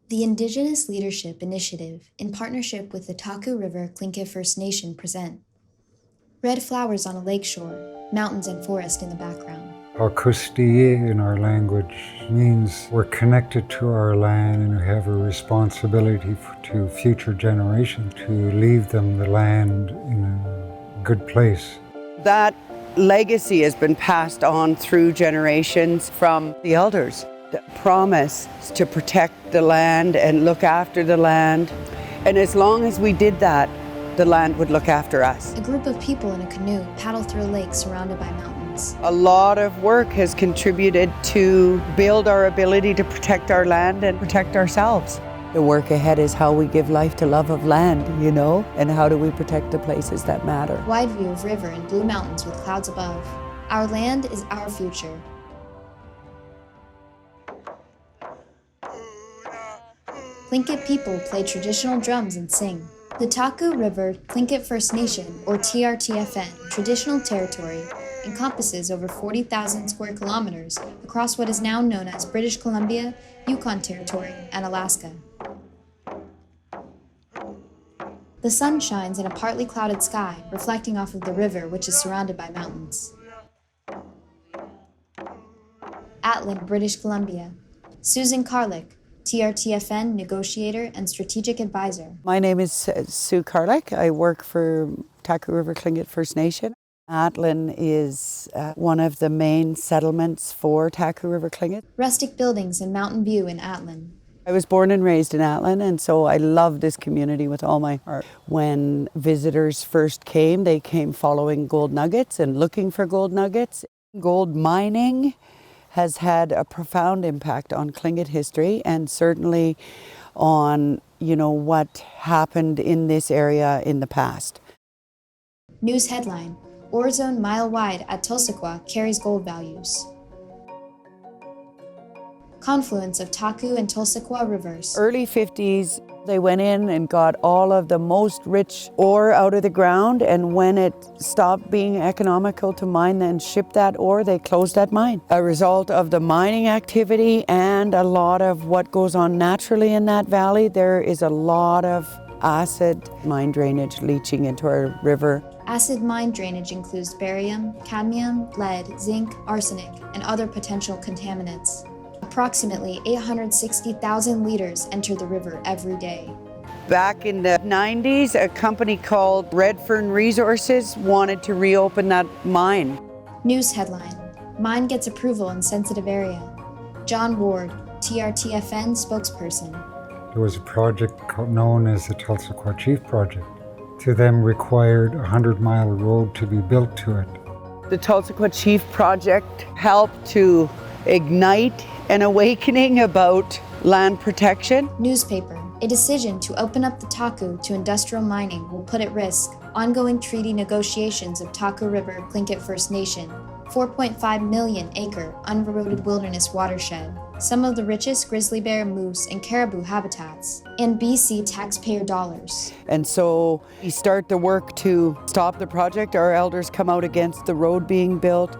The Indigenous Leadership Initiative, in partnership with the Taku River Tlingit First Nation, present red flowers on a lakeshore, mountains and forest in the background. Akustiye in our language means we're connected to our land and we have a responsibility to future generations to leave them the land in a good place. That legacy has been passed on through generations from the elders. The promise to protect the land and look after the land. And as long as we did that, the land would look after us. A group of people in a canoe paddle through a lake surrounded by mountains. A lot of work has contributed to build our ability to protect our land and protect ourselves. The work ahead is how we give life to love of land, and how do we protect the places that matter. Wide view of river and blue mountains with clouds above. Our land is our future. Tlingit people play traditional drums and sing. The Taku River Tlingit First Nation, or TRTFN, traditional territory encompasses over 40,000 square kilometers across what is now known as British Columbia, Yukon Territory, and Alaska. The sun shines in a partly clouded sky, reflecting off of the river, which is surrounded by mountains. Atlin, British Columbia. Susan Carlick, TRTFN negotiator and strategic advisor. My name is Sue Carlick. I work for Taku River Tlingit First Nation. Atlin is one of the main settlements for Taku River Tlingit. Rustic buildings and mountain view in Atlin. I was born and raised in Atlin, and so I love this community with all my heart. When visitors first came, they came following gold nuggets and looking for gold nuggets. Gold mining has had a profound impact on Tlingit history and certainly on, what happened in this area in the past. News headline: Ore zone mile wide at Tulsiqua carries gold values. Confluence of Taku and Tulsiqua rivers. Early 50s, they went in and got all of the most rich ore out of the ground, and when it stopped being economical to mine and ship that ore, they closed that mine. A result of the mining activity and a lot of what goes on naturally in that valley, there is a lot of acid mine drainage leaching into our river. Acid mine drainage includes barium, cadmium, lead, zinc, arsenic, and other potential contaminants. Approximately 860,000 liters enter the river every day. Back in the 90s, a company called Redfern Resources wanted to reopen that mine. News headline: Mine gets approval in sensitive area. John Ward, TRTFN spokesperson. There was a project known as the Tulsiqua Chief Project. To them required a 100-mile road to be built to it. The Tulsiqua Chief Project helped to ignite an awakening about land protection. Newspaper: A decision to open up the Taku to industrial mining will put at risk ongoing treaty negotiations of Taku River Tlingit First Nation, 4.5 million acre uneroded wilderness watershed, some of the richest grizzly bear, moose, and caribou habitats, and BC taxpayer dollars. And so we start the work to stop the project. Our elders come out against the road being built.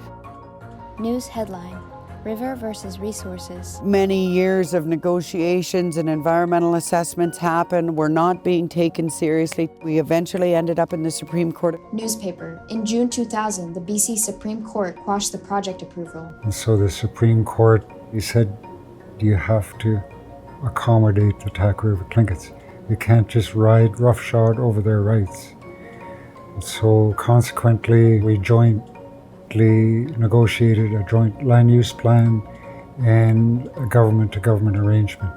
News headline: River versus resources. Many years of negotiations and environmental assessments happened, were not being taken seriously. We eventually ended up in the Supreme Court. Newspaper: In June 2000, the BC Supreme Court quashed the project approval. And so the Supreme Court, he said, you have to accommodate the Taku River Tlingits. You can't just ride roughshod over their rights. And so consequently, we jointly negotiated a joint land use plan and a government-to-government arrangement,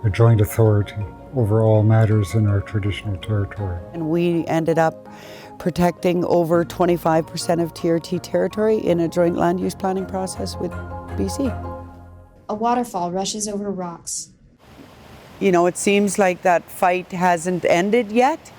a joint authority over all matters in our traditional territory. And we ended up protecting over 25% of TRT territory in a joint land use planning process with BC. A waterfall rushes over rocks. It seems like that fight hasn't ended yet.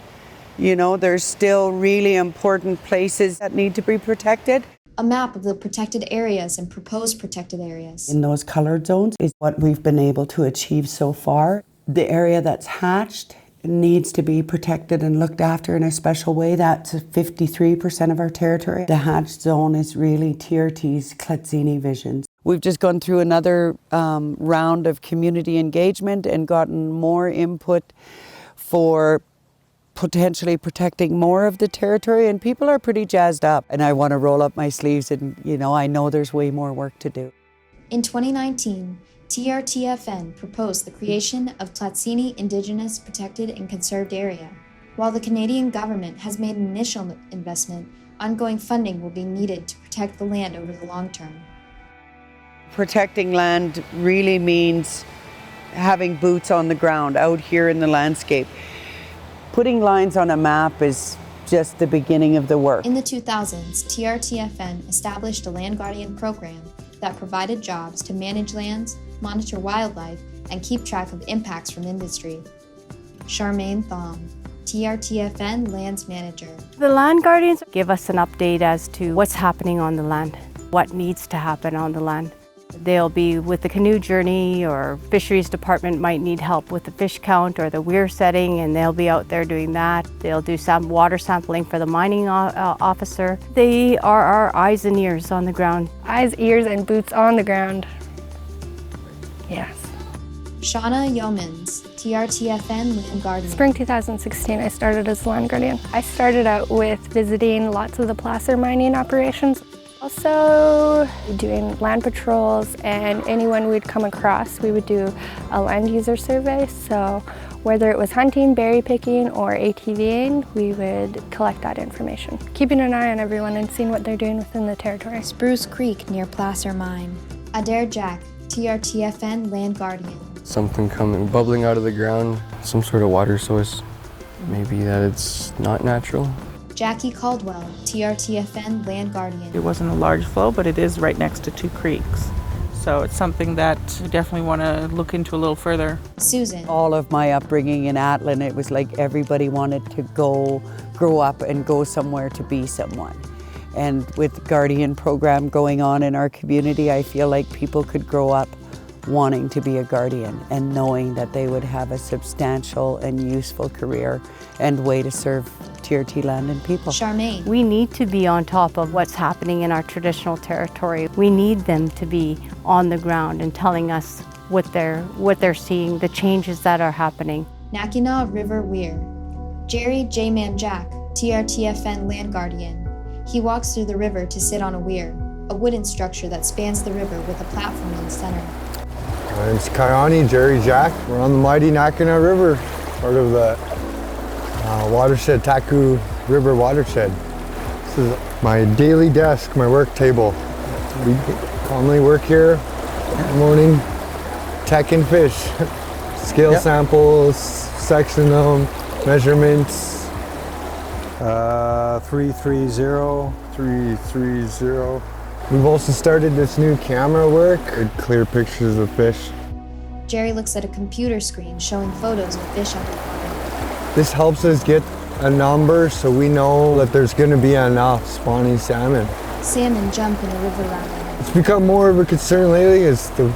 There's still really important places that need to be protected. A map of the protected areas and proposed protected areas. In those colored zones is what we've been able to achieve so far. The area that's hatched needs to be protected and looked after in a special way. That's 53% of our territory. The hatched zone is really TRT's Tlatsini visions. We've just gone through another round of community engagement and gotten more input for potentially protecting more of the territory, and people are pretty jazzed up. And I want to roll up my sleeves and, I know there's way more work to do. In 2019, TRTFN proposed the creation of Tlatsini Indigenous Protected and Conserved Area. While the Canadian government has made an initial investment, ongoing funding will be needed to protect the land over the long term. Protecting land really means having boots on the ground out here in the landscape. Putting lines on a map is just the beginning of the work. In the 2000s, TRTFN established a land guardian program that provided jobs to manage lands, monitor wildlife, and keep track of impacts from industry. Charmaine Thom, TRTFN Lands Manager. The land guardians give us an update as to what's happening on the land, what needs to happen on the land. They'll be with the canoe journey, or fisheries department might need help with the fish count or the weir setting, and they'll be out there doing that. They'll do some water sampling for the mining officer. They are our eyes and ears on the ground. Eyes, ears, and boots on the ground. Yes. Shauna Yeomans, TRTFN Land Guardian. Spring 2016, I started as land guardian. I started out with visiting lots of the placer mining operations. Also doing land patrols, and anyone we'd come across, we would do a land user survey. So whether it was hunting, berry picking, or ATVing, we would collect that information. Keeping an eye on everyone and seeing what they're doing within the territory. Spruce Creek near Placer Mine. Adair Jack, TRTFN Land Guardian. Something bubbling out of the ground, some sort of water source. Maybe that it's not natural. Jackie Caldwell, TRTFN Land Guardian. It wasn't a large flow, but it is right next to two creeks. So it's something that we definitely want to look into a little further. Susan. All of my upbringing in Atlin, it was like everybody wanted to grow up and go somewhere to be someone. And with the Guardian program going on in our community, I feel like people could grow up wanting to be a guardian and knowing that they would have a substantial and useful career and way to serve TRT land and people. Charmaine. We need to be on top of what's happening in our traditional territory. We need them to be on the ground and telling us what they're seeing, the changes that are happening. Nakina River Weir. Jerry J. Manjack, TRTFN Land Guardian. He walks through the river to sit on a weir, a wooden structure that spans the river with a platform in the center. My name's Kayani, Jerry Jack. We're on the mighty Nakina River, part of the watershed, Taku River watershed. This is my daily desk, my work table. We commonly work here in the morning, checking fish, scale samples, section them, measurements. 330. We've also started this new camera work, clear pictures of fish. Jerry looks at a computer screen showing photos of fish underwater. This helps us get a number so we know that there's going to be enough spawning salmon. Salmon jump in the river rapids. It's become more of a concern lately as the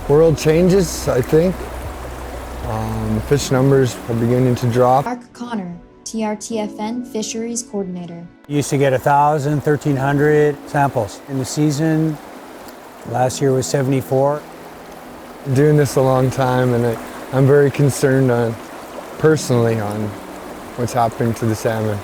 world changes, I think. Fish numbers are beginning to drop. Mark Connor, TRTFN Fisheries Coordinator. Used to get 1,000, 1,300 samples in the season. Last year was 74. Doing this a long time, and I'm very concerned personally on what's happening to the salmon.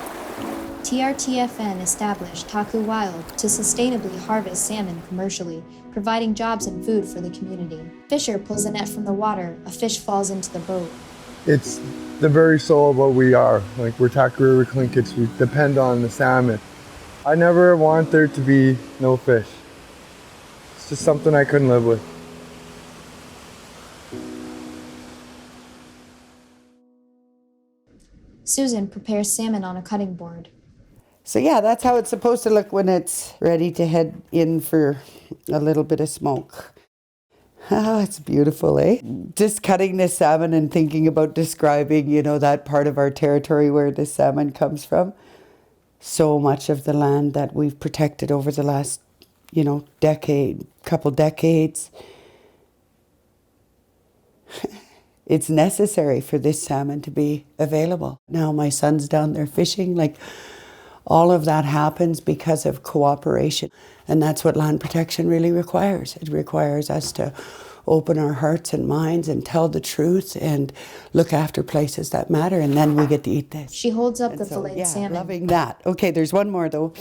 TRTFN established Taku Wild to sustainably harvest salmon commercially, providing jobs and food for the community. Fisher pulls a net from the water, a fish falls into the boat. It's the very soul of what we are. Like, we're Taku River Tlingits, we depend on the salmon. I never want there to be no fish. It's just something I couldn't live with. Susan prepares salmon on a cutting board. So yeah, that's how it's supposed to look when it's ready to head in for a little bit of smoke. Oh, it's beautiful, eh? Just cutting this salmon and thinking about describing, that part of our territory where the salmon comes from. So much of the land that we've protected over the last, couple decades. It's necessary for this salmon to be available. Now my son's down there fishing, All of that happens because of cooperation. And that's what land protection really requires. It requires us to open our hearts and minds and tell the truth and look after places that matter, and then we get to eat this. She holds up the filleted salmon. Loving that. Okay, there's one more though.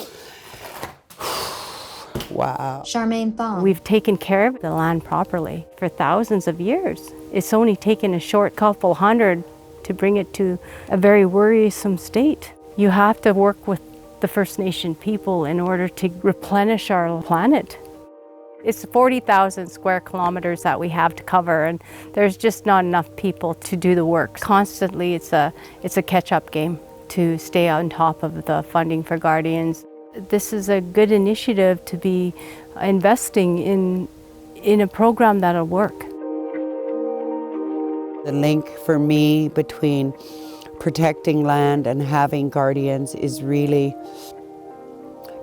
Wow. Charmaine Thom. We've taken care of the land properly for thousands of years. It's only taken a short couple hundred to bring it to a very worrisome state. You have to work with the First Nation people in order to replenish our planet. It's 40,000 square kilometers that we have to cover, and there's just not enough people to do the work. Constantly, it's a catch-up game to stay on top of the funding for Guardians. This is a good initiative to be investing in a program that'll work. The link for me between protecting land and having Guardians is really,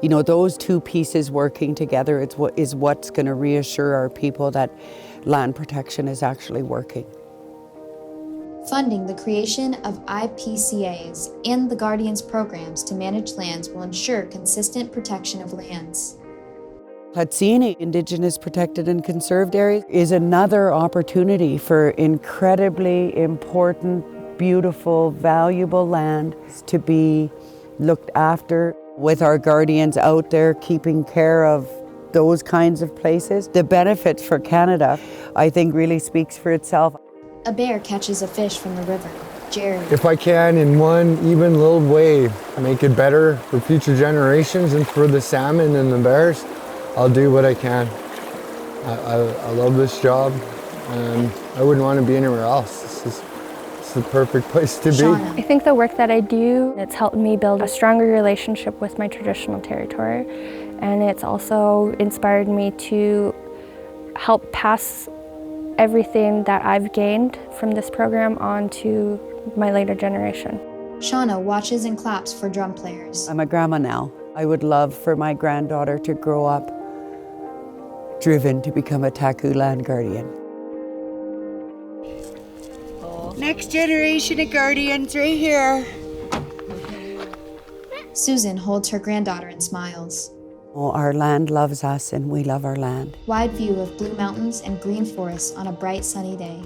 you know, those two pieces working together is what's going to reassure our people that land protection is actually working. Funding the creation of IPCAs and the Guardians programs to manage lands will ensure consistent protection of lands. Tlatsini, Indigenous protected and conserved areas, is another opportunity for incredibly important, beautiful, valuable land to be looked after. With our Guardians out there keeping care of those kinds of places, the benefits for Canada, I think, really speaks for itself. A bear catches a fish from the river. Jerry. If I can, in one even little way, make it better for future generations and for the salmon and the bears, I'll do what I can. I love this job, and I wouldn't want to be anywhere else. This is the perfect place to be. I think the work that I do, it's helped me build a stronger relationship with my traditional territory, and it's also inspired me to help pass everything that I've gained from this program on to my later generation. Shauna watches and claps for drum players. I'm a grandma now. I would love for my granddaughter to grow up driven to become a Taku land guardian. Next generation of Guardians right here. Susan holds her granddaughter and smiles. Oh, our land loves us and we love our land. Wide view of blue mountains and green forests on a bright sunny day.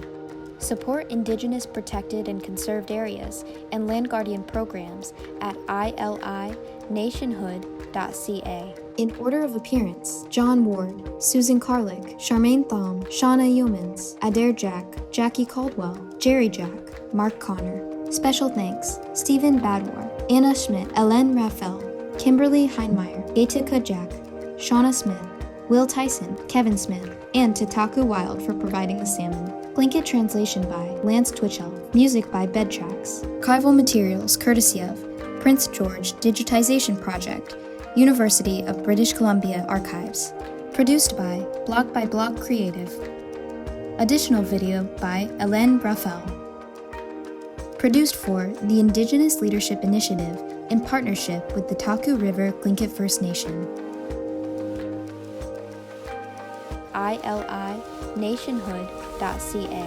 Support Indigenous protected and conserved areas and land guardian programs at ilinationhood.ca. In order of appearance, John Ward, Susan Carlick, Charmaine Thom, Shauna Yeomans, Adair Jack, Jackie Caldwell, Jerry Jack, Mark Connor. Special thanks, Stephen Badwar, Anna Schmidt, Ellen Raphael, Kimberly Heinmeier, Gatica Jack, Shauna Smith, Will Tyson, Kevin Smith, and to Taku Wild for providing the salmon. Tlingit translation by Lance Twitchell. Music by Bedtracks. Archival materials courtesy of Prince George Digitization Project, University of British Columbia Archives. Produced by Block Creative. Additional video by Ellen Raphael. Produced for the Indigenous Leadership Initiative in partnership with the Taku River Tlingit First Nation. ilinationhood.ca